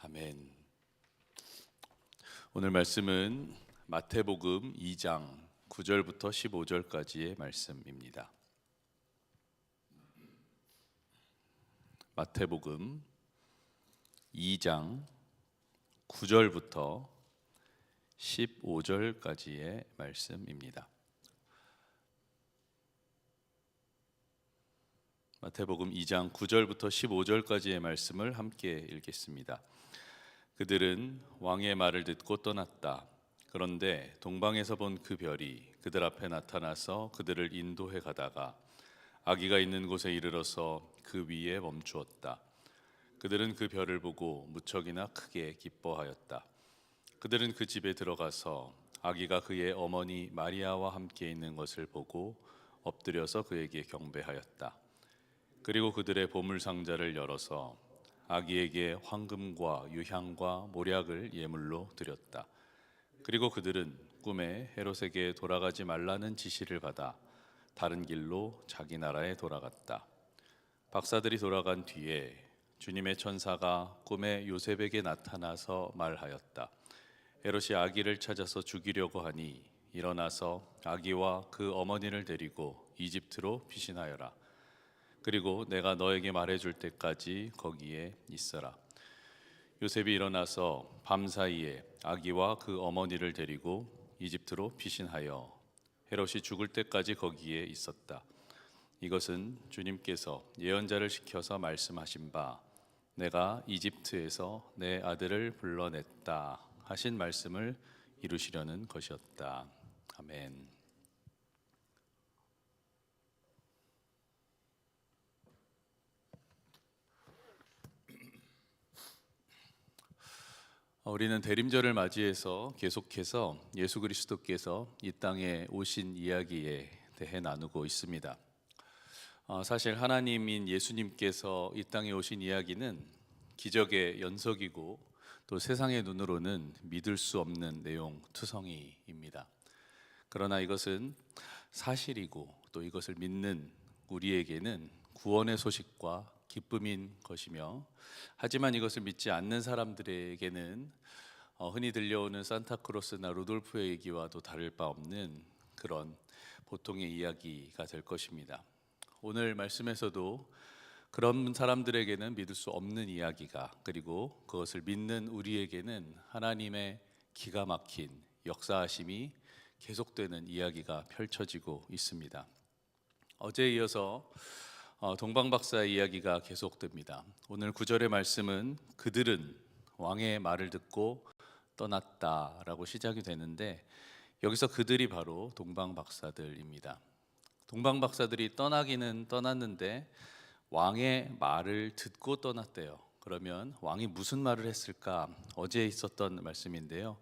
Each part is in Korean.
아멘. 오늘 말씀은 마태복음 2장 9절부터 15절까지의 말씀입니다. 마태복음 2장 9절부터 15절까지의 말씀입니다. 마태복음 2장 9절부터 15절까지의 말씀을 함께 읽겠습니다. 그들은 왕의 말을 듣고 떠났다. 그런데 동방에서 본 그 별이 그들 앞에 나타나서 그들을 인도해 가다가 아기가 있는 곳에 이르러서 그 위에 멈추었다. 그들은 그 별을 보고 무척이나 크게 기뻐하였다. 그들은 그 집에 들어가서 아기가 그의 어머니 마리아와 함께 있는 것을 보고 엎드려서 그에게 경배하였다. 그리고 그들의 보물 상자를 열어서 아기에게 황금과 유향과 몰약을 예물로 드렸다. 그리고 그들은 꿈에 헤롯에게 돌아가지 말라는 지시를 받아 다른 길로 자기 나라에 돌아갔다. 박사들이 돌아간 뒤에 주님의 천사가 꿈에 요셉에게 나타나서 말하였다. 헤롯이 아기를 찾아서 죽이려고 하니 일어나서 아기와 그 어머니를 데리고 이집트로 피신하여라. 그리고 내가 너에게 말해줄 때까지 거기에 있어라. 요셉이 일어나서 밤사이에 아기와 그 어머니를 데리고 이집트로 피신하여 헤롯이 죽을 때까지 거기에 있었다. 이것은 주님께서 예언자를 시켜서 말씀하신 바 내가 이집트에서 내 아들을 불러냈다 하신 말씀을 이루시려는 것이었다. 아멘. 우리는 대림절을 맞이해서 계속해서 예수 그리스도께서 이 땅에 오신 이야기에 대해 나누고 있습니다. 사실 하나님인 예수님께서 이 땅에 오신 이야기는 기적의 연속이고 또 세상의 눈으로는 믿을 수 없는 내용 투성이입니다. 그러나 이것은 사실이고 또 이것을 믿는 우리에게는 구원의 소식과 기쁨인 것이며, 하지만 이것을 믿지 않는 사람들에게는 흔히 들려오는 산타크로스나 루돌프의 얘기와도 다를 바 없는 그런 보통의 이야기가 될 것입니다. 오늘 말씀에서도 그런 사람들에게는 믿을 수 없는 이야기가, 그리고 그것을 믿는 우리에게는 하나님의 기가 막힌 역사하심이 계속되는 이야기가 펼쳐지고 있습니다. 어제에 이어서 동방박사의 이야기가 계속됩니다. 오늘 9절의 말씀은 그들은 왕의 말을 듣고 떠났다라고 시작이 되는데, 여기서 그들이 바로 동방박사들입니다. 동방박사들이 떠나기는 떠났는데 왕의 말을 듣고 떠났대요. 그러면 왕이 무슨 말을 했을까? 어제 있었던 말씀인데요.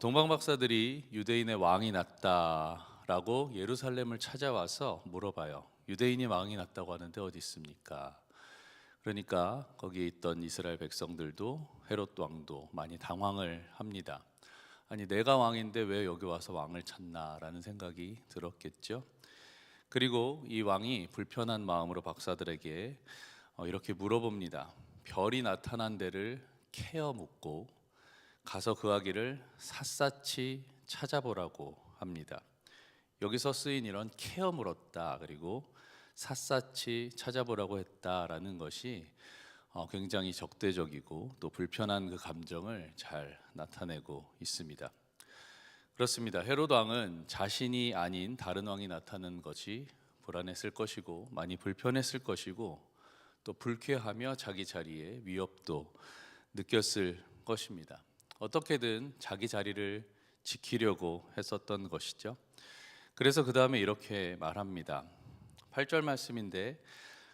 동방박사들이 유대인의 왕이 났다라고 예루살렘을 찾아와서 물어봐요. 유대인이 왕이 났다고 하는데 어디 있습니까? 그러니까 거기에 있던 이스라엘 백성들도 헤롯 왕도 많이 당황을 합니다. 아니, 내가 왕인데 왜 여기 와서 왕을 찾나라는 생각이 들었겠죠. 그리고 이 왕이 불편한 마음으로 박사들에게 이렇게 물어봅니다. 별이 나타난 데를 캐어 묻고 가서 그 아기를 샅샅이 찾아보라고 합니다. 여기서 쓰인 이런 캐어 물었다, 그리고 샅샅이 찾아보라고 했다라는 것이 굉장히 적대적이고 또 불편한 그 감정을 잘 나타내고 있습니다. 그렇습니다. 헤롯 왕은 자신이 아닌 다른 왕이 나타나는 것이 불안했을 것이고 많이 불편했을 것이고 또 불쾌하며 자기 자리에 위협도 느꼈을 것입니다. 어떻게든 자기 자리를 지키려고 했었던 것이죠. 그래서 그 다음에 이렇게 말합니다. 8절 말씀인데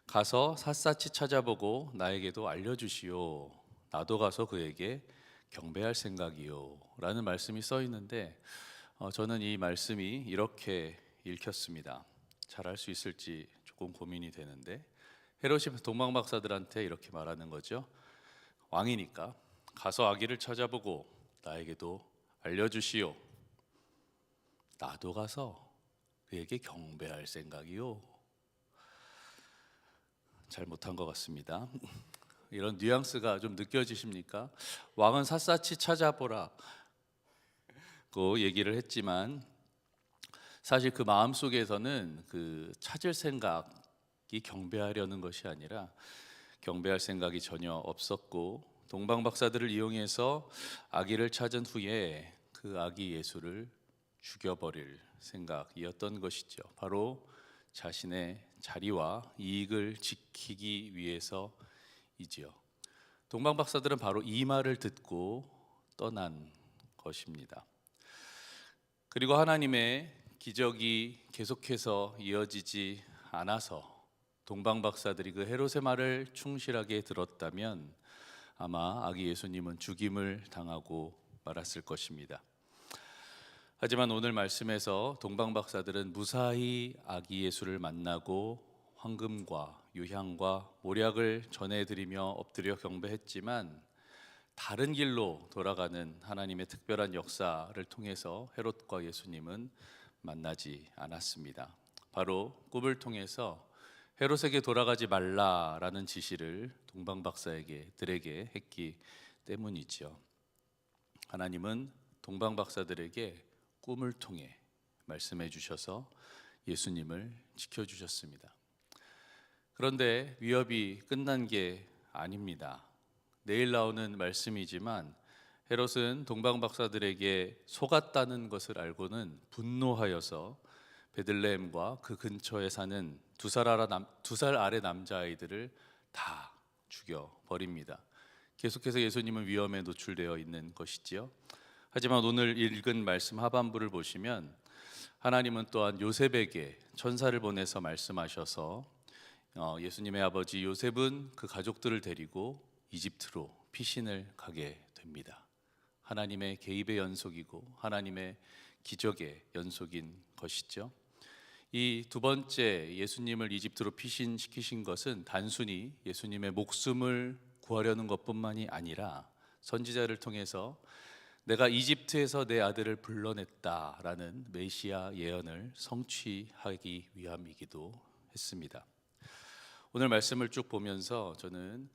가서 샅샅이 찾아보고 나에게도 알려주시오. 나도 가서 그에게 경배할 생각이요 라는 말씀이 써 있는데 저는 이 말씀이 이렇게 읽혔습니다. 잘할 수 있을지 조금 고민이 되는데, 헤롯이 동방박사들한테 이렇게 말하는 거죠. 왕이니까 가서 아기를 찾아보고 나에게도 알려주시오. 나도 가서 그에게 경배할 생각이요. 잘 못한 것 같습니다. 이런 뉘앙스가 좀 느껴지십니까? 왕은 샅샅이 찾아보라고 얘기를 했지만 사실 그 마음 속에서는 그 찾을 생각이 경배하려는 것이 아니라 경배할 생각이 전혀 없었고, 동방 박사들을 이용해서 아기를 찾은 후에 그 아기 예수를 죽여버릴 생각이었던 것이죠. 바로 자신의 자리와 이익을 지키기 위해서이지요. 동방 박사들은 바로 이 말을 듣고 떠난 것입니다. 그리고 하나님의 기적이 계속해서 이어지지 않아서 동방 박사들이 그 헤롯의 말을 충실하게 들었다면 아마 아기 예수님은 죽임을 당하고 말았을 것입니다. 하지만 오늘 말씀에서 동방 박사들은 무사히 아기 예수를 만나고 황금과 유향과 모략을 전해드리며 엎드려 경배했지만 다른 길로 돌아가는 하나님의 특별한 역사를 통해서 헤롯과 예수님은 만나지 않았습니다. 바로 꿈을 통해서 헤롯에게 돌아가지 말라라는 지시를 동방 박사들에게 했기 때문이죠. 하나님은 동방 박사들에게 꿈을 통해 말씀해 주셔서 예수님을 지켜주셨습니다. 그런데 위협이 끝난 게 아닙니다. 내일 나오는 말씀이지만 헤롯은 동방 박사들에게 속았다는 것을 알고는 분노하여서 베들레헴과 그 근처에 사는 두 살 아래 남자아이들을 다 죽여버립니다. 계속해서 예수님은 위험에 노출되어 있는 것이지요. 하지만 오늘 읽은 말씀 하반부를 보시면 하나님은 또한 요셉에게 천사를 보내서 말씀하셔서 예수님의 아버지 요셉은 그 가족들을 데리고 이집트로 피신을 가게 됩니다. 하나님의 개입의 연속이고 하나님의 기적의 연속인 것이죠. 이 두 번째 예수님을 이집트로 피신시키신 것은 단순히 예수님의 목숨을 구하려는 것뿐만이 아니라 선지자를 통해서 내가 이집트에서 내 아들을 불러냈다라는 메시아 예언을 성취하기 위함이기도 했습니다. 오늘 말씀을 쭉 보면서 저는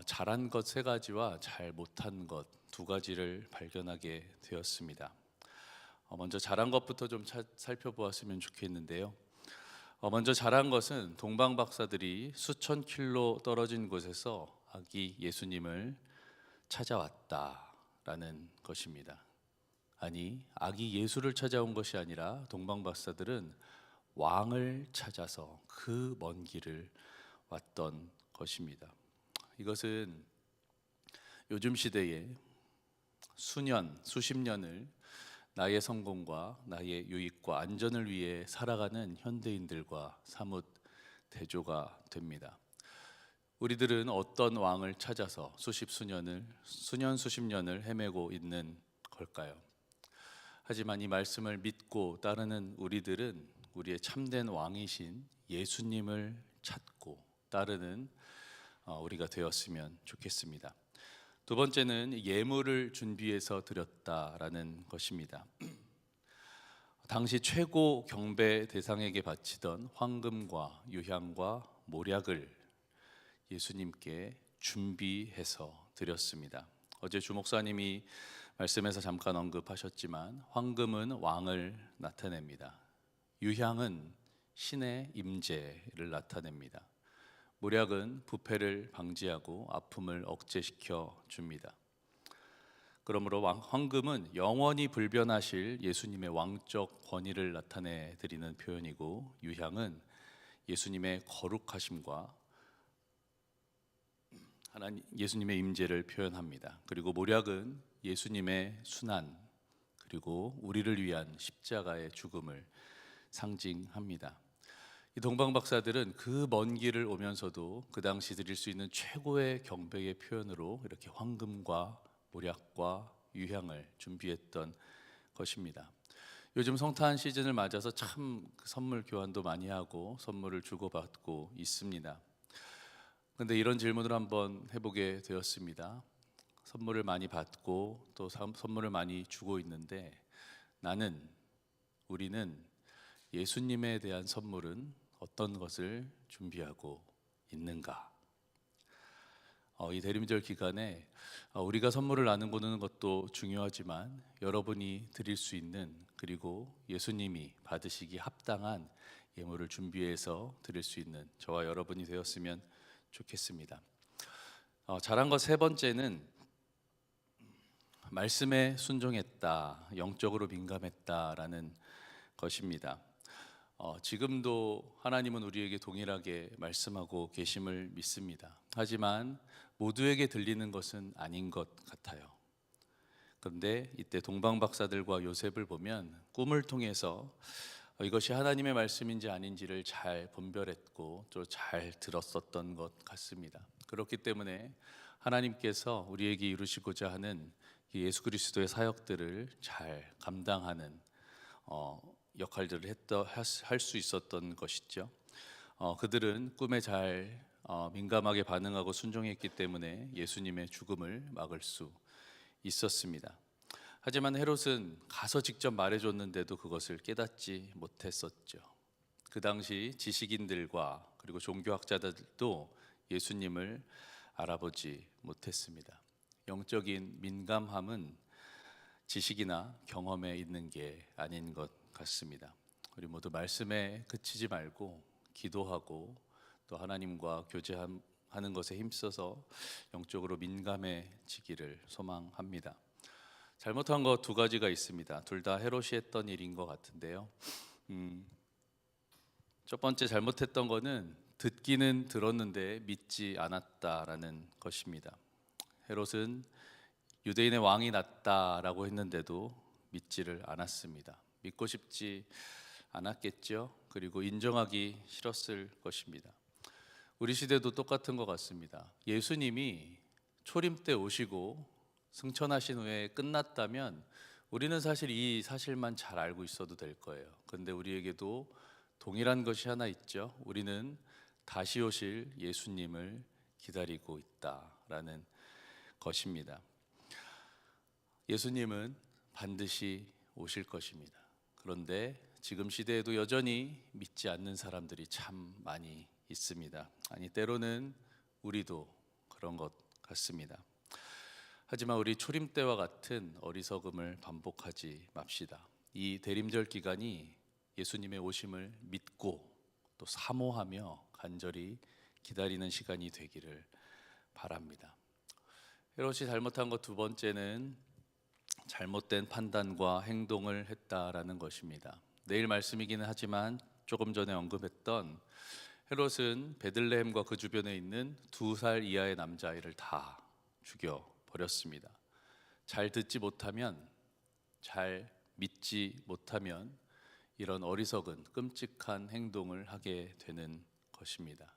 잘한 것 세 가지와 잘 못한 것 두 가지를 발견하게 되었습니다. 먼저 잘한 것부터 좀 살펴보았으면 좋겠는데요. 먼저 잘한 것은 동방 박사들이 수천 킬로 떨어진 곳에서 아기 예수님을 찾아왔다라는 것입니다. 아니, 아기 예수를 찾아온 것이 아니라 동방 박사들은 왕을 찾아서 그 먼 길을 왔던 것입니다. 이것은 요즘 시대에 수십 년을 나의 성공과 나의 유익과 안전을 위해 살아가는 현대인들과 사뭇 대조가 됩니다. 우리들은 어떤 왕을 찾아서 수십 년을 헤매고 있는 걸까요? 하지만 이 말씀을 믿고 따르는 우리들은 우리의 참된 왕이신 예수님을 찾고 따르는 우리가 되었으면 좋겠습니다. 두 번째는 예물을 준비해서 드렸다라는 것입니다. 당시 최고 경배 대상에게 바치던 황금과 유향과 모략을 예수님께 준비해서 드렸습니다. 어제 주 목사님이 말씀에서 잠깐 언급하셨지만 황금은 왕을 나타냅니다. 유향은 신의 임재를 나타냅니다. 모략은 부패를 방지하고 아픔을 억제시켜 줍니다. 그러므로 황금은 영원히 불변하실 예수님의 왕적 권위를 나타내 드리는 표현이고, 유향은 예수님의 거룩하심과 예수님의 임재를 표현합니다. 그리고 모략은 예수님의 순환, 그리고 우리를 위한 십자가의 죽음을 상징합니다. 이 동방 박사들은 그 먼 길을 오면서도 그 당시 드릴 수 있는 최고의 경배의 표현으로 이렇게 황금과 모략과 유향을 준비했던 것입니다. 요즘 성탄 시즌을 맞아서 참 선물 교환도 많이 하고 선물을 주고받고 있습니다. 그런데 이런 질문을 한번 해보게 되었습니다. 선물을 많이 받고 또 선물을 많이 주고 있는데 우리는 예수님에 대한 선물은 어떤 것을 준비하고 있는가? 이 대림절 기간에 우리가 선물을 나누는 것도 중요하지만 여러분이 드릴 수 있는, 그리고 예수님이 받으시기 합당한 예물을 준비해서 드릴 수 있는 저와 여러분이 되었으면 좋겠습니다. 잘한 것 세 번째는 말씀에 순종했다, 영적으로 민감했다라는 것입니다. 지금도 하나님은 우리에게 동일하게 말씀하고 계심을 믿습니다. 하지만 모두에게 들리는 것은 아닌 것 같아요. 그런데 이때 동방 박사들과 요셉을 보면 꿈을 통해서 이것이 하나님의 말씀인지 아닌지를 잘 분별했고 또 잘 들었었던 것 같습니다. 그렇기 때문에 하나님께서 우리에게 이루시고자 하는 예수 그리스도의 사역들을 잘 감당하는 역할들을 할 수 있었던 것이죠. 그들은 꿈에 잘 민감하게 반응하고 순종했기 때문에 예수님의 죽음을 막을 수 있었습니다. 하지만 헤롯은 가서 직접 말해줬는데도 그것을 깨닫지 못했었죠. 그 당시 지식인들과 그리고 종교학자들도 예수님을 알아보지 못했습니다. 영적인 민감함은 지식이나 경험에 있는 게 아닌 것 같습니다. 우리 모두 말씀에 그치지 말고 기도하고 또 하나님과 교제하는 것에 힘써서 영적으로 민감해지기를 소망합니다. 잘못한 것 두 가지가 있습니다. 둘 다 헤롯이 했던 일인 것 같은데요. 첫 번째 잘못했던 거는 듣기는 들었는데 믿지 않았다라는 것입니다. 헤롯은 유대인의 왕이 낫다라고 했는데도 믿지를 않았습니다. 믿고 싶지 않았겠죠. 그리고 인정하기 싫었을 것입니다. 우리 시대도 똑같은 것 같습니다. 예수님이 초림 때 오시고 승천하신 후에 끝났다면 우리는 사실 이 사실만 잘 알고 있어도 될 거예요. 그런데 우리에게도 동일한 것이 하나 있죠. 우리는 다시 오실 예수님을 기다리고 있다라는 것입니다. 예수님은 반드시 오실 것입니다. 그런데 지금 시대에도 여전히 믿지 않는 사람들이 참 많이 있습니다. 아니, 때로는 우리도 그런 것 같습니다. 하지만 우리 초림 때와 같은 어리석음을 반복하지 맙시다. 이 대림절 기간이 예수님의 오심을 믿고 또 사모하며 간절히 기다리는 시간이 되기를 바랍니다. 헤롯이 잘못한 것 두 번째는 잘못된 판단과 행동을 했다라는 것입니다. 내일 말씀이기는 하지만 조금 전에 언급했던 헤롯은 베들레헴과 그 주변에 있는 2살 이하의 남자아이를 다 죽여버렸습니다. 잘 듣지 못하면, 잘 믿지 못하면 이런 어리석은 끔찍한 행동을 하게 되는 것입니다.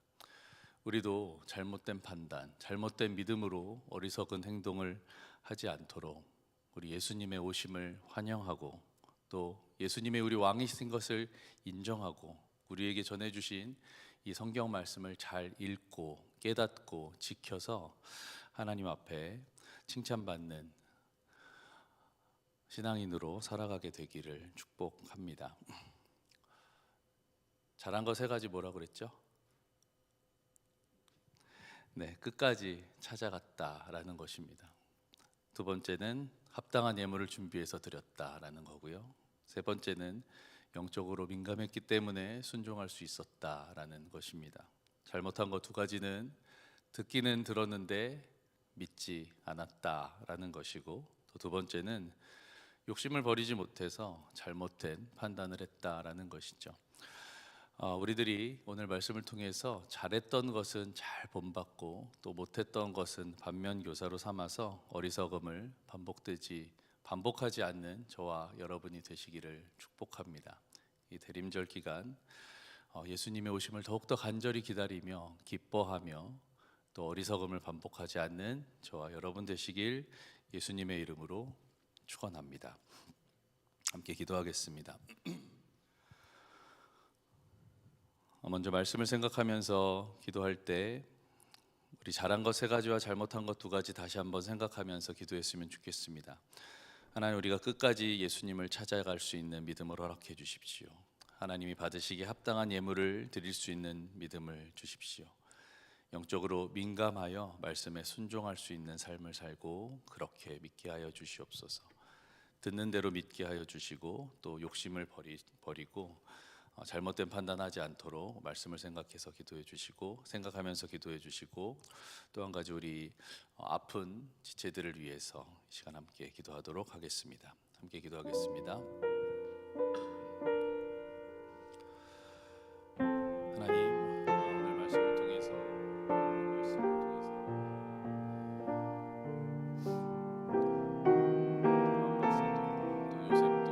우리도 잘못된 판단, 잘못된 믿음으로 어리석은 행동을 하지 않도록 우리 예수님의 오심을 환영하고 또 예수님의 우리 왕이신 것을 인정하고 우리에게 전해주신 이 성경 말씀을 잘 읽고 깨닫고 지켜서 하나님 앞에 칭찬받는 신앙인으로 살아가게 되기를 축복합니다. 잘한 거 세 가지 뭐라 그랬죠? 네, 끝까지 찾아갔다라는 것입니다. 두 번째는 합당한 예물을 준비해서 드렸다라는 거고요. 세 번째는 영적으로 민감했기 때문에 순종할 수 있었다라는 것입니다. 잘못한 거 두 가지는 듣기는 들었는데 믿지 않았다라는 것이고, 또 두 번째는 욕심을 버리지 못해서 잘못된 판단을 했다라는 것이죠. 우리들이 오늘 말씀을 통해서 잘했던 것은 잘 본받고 또 못했던 것은 반면교사로 삼아서 어리석음을 반복하지 않는 저와 여러분이 되시기를 축복합니다. 이 대림절 기간 예수님의 오심을 더욱더 간절히 기다리며 기뻐하며 또 어리석음을 반복하지 않는 저와 여러분 되시길 예수님의 이름으로 축원합니다. 함께 기도하겠습니다. 먼저 말씀을 생각하면서 기도할 때 우리 잘한 것 세 가지와 잘못한 것 두 가지 다시 한번 생각하면서 기도했으면 좋겠습니다. 하나님, 우리가 끝까지 예수님을 찾아갈 수 있는 믿음을 허락해 주십시오. 하나님이 받으시기에 합당한 예물을 드릴 수 있는 믿음을 주십시오. 영적으로 민감하여 말씀에 순종할 수 있는 삶을 살고 그렇게 믿게 하여 주시옵소서. 듣는 대로 믿게 하여 주시고 또 욕심을 버리고 잘못된 판단하지 않도록 말씀을 생각해서 기도해 주시고 생각하면서 기도해 주시고 또 한 가지 우리 아픈 지체들을 위해서 이 시간 함께 기도하도록 하겠습니다. 함께 기도하겠습니다. 하나님, 오늘 말씀을 통해서 또 요셉도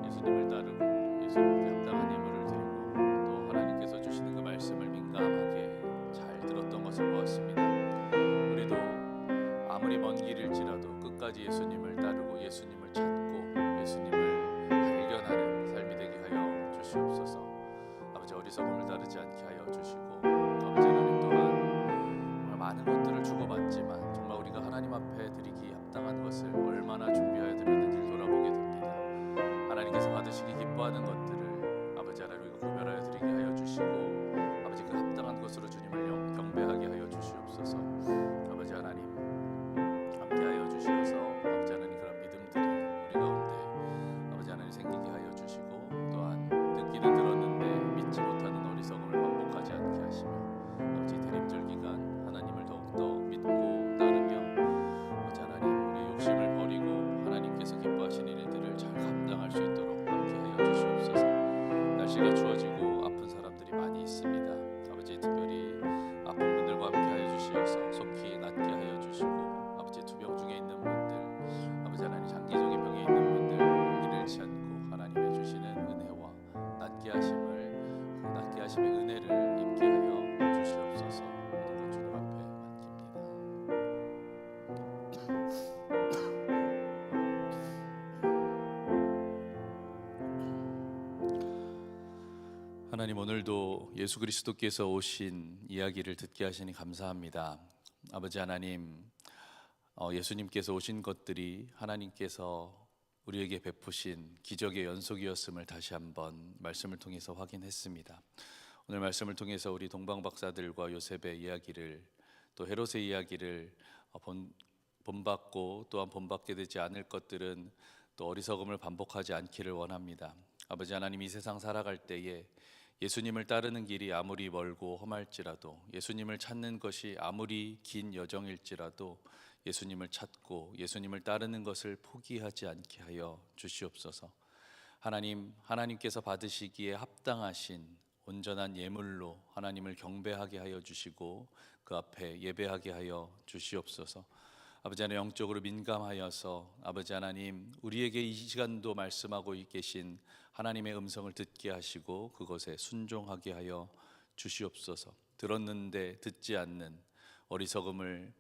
예수님을 따르고 예수님께 합당한 예물을 드리고 또 하나님께서 주시는 그 말씀을 민감하게 잘 들었던 것을 보았습니다. 우리도 아무리 먼 길일지라도 끝까지 예수님을 따르고 예수님을 찾고 예수님을 발견하는 삶이 되게 하여 주시옵소서. 아버지, 어리석음을 따르지 않게 하여 주시고 아버지 하나님 또한 정말 많은 것들을 주고받지만 정말 우리가 하나님 앞에 드리기 합당한 것을 얼마나 준비하여 드렸는지 돌아보게 됩니다. 하나님께서 받으시기 기뻐하는 것들을 아버지 하나님 우리가 구별하여 드리게 하여 주시고 아버지 그 합당한 것으로 주님을 경배하게 하여 주시옵소서. 아버지 하나님 함께하여 주시어서 아버지 하나님 그런 믿음들이 우리 가운데 아버지 하나님 생기게 하여 주시고 또한 듣기는 들었는데 믿지 못하는 어리석음을 반복하지 않게 하시며 아버지 대림절 기간 하나님을 더욱더 믿고 따르며 아버지 하나님 우리의 욕심을 버리고 하나님께서 기뻐하시는 일들을 잘 감당할 수 있도록 함께하여 주시옵소서. 날씨가 추워지고 아픈 사람들이 많이 있습니다. 아버지 특별히 아픈 분들과 함께하여 주시어서 속히 낫게 하여 주시고 아버지 투병 중에 있는 분들 아버지 하나님 장기적인 병에 있는 분들 용기를 잃지 않고 하나님의 주시는 은혜와 낫게 하심의 은혜를 입게 하여 주시옵소서. 모든 것 주님 앞에 맡깁니다. 하나님, 오늘도 예수 그리스도께서 오신 이야기를 듣게 하시니 감사합니다. 아버지 하나님, 예수님께서 오신 것들이 하나님께서 우리에게 베푸신 기적의 연속이었음을 다시 한번 말씀을 통해서 확인했습니다. 오늘 말씀을 통해서 우리 동방 박사들과 요셉의 이야기를 또 헤롯의 이야기를 본받고 또한 본받게 되지 않을 것들은 또 어리석음을 반복하지 않기를 원합니다. 아버지 하나님, 이 세상 살아갈 때에 예수님을 따르는 길이 아무리 멀고 험할지라도 예수님을 찾는 것이 아무리 긴 여정일지라도 예수님을 찾고 예수님을 따르는 것을 포기하지 않게 하여 주시옵소서. 하나님께서 받으시기에 합당하신 온전한 예물로 하나님을 경배하게 하여 주시고 그 앞에 예배하게 하여 주시옵소서. 아버지 하나님, 영적으로 민감하여서 아버지 하나님 우리에게 이 시간도 말씀하고 계신 하나님의 음성을 듣게 하시고 그것에 순종하게 하여 주시옵소서. 들었는데 듣지 않는 어리석음을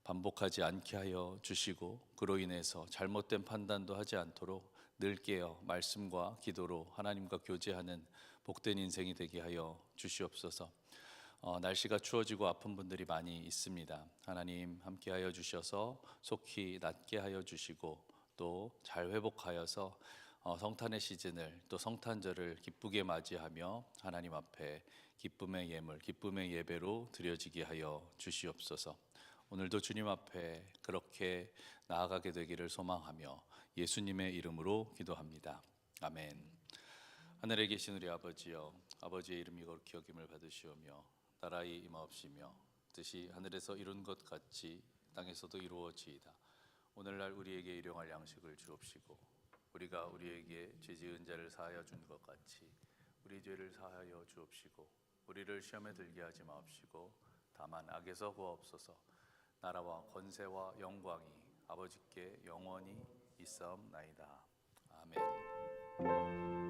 반복하지 않게 하여 주시고 그로 인해서 잘못된 판단도 하지 않도록 늘 깨어 말씀과 기도로 하나님과 교제하는 복된 인생이 되게 하여 주시옵소서. 날씨가 추워지고 아픈 분들이 많이 있습니다. 하나님 함께하여 주셔서 속히 낫게 하여 주시고 또 잘 회복하여서 성탄의 시즌을 또 성탄절을 기쁘게 맞이하며 하나님 앞에 기쁨의 예물, 기쁨의 예배로 드려지게 하여 주시옵소서. 오늘도 주님 앞에 그렇게 나아가게 되기를 소망하며 예수님의 이름으로 기도합니다. 아멘. 하늘에 계신 우리 아버지여, 아버지의 이름이 거룩히 여김을 받으시오며 나라의 임하옵시며 뜻이 하늘에서 이룬 것 같이 땅에서도 이루어지이다. 오늘날 우리에게 일용할 양식을 주옵시고 우리가 우리에게 죄 지은 자를 사하여 준 것 같이 우리 죄를 사하여 주옵시고 우리를 시험에 들게 하지 마옵시고 다만 악에서 구하옵소서. 나라와 권세와 영광이 아버지께 영원히 있사옵나이다. 아멘.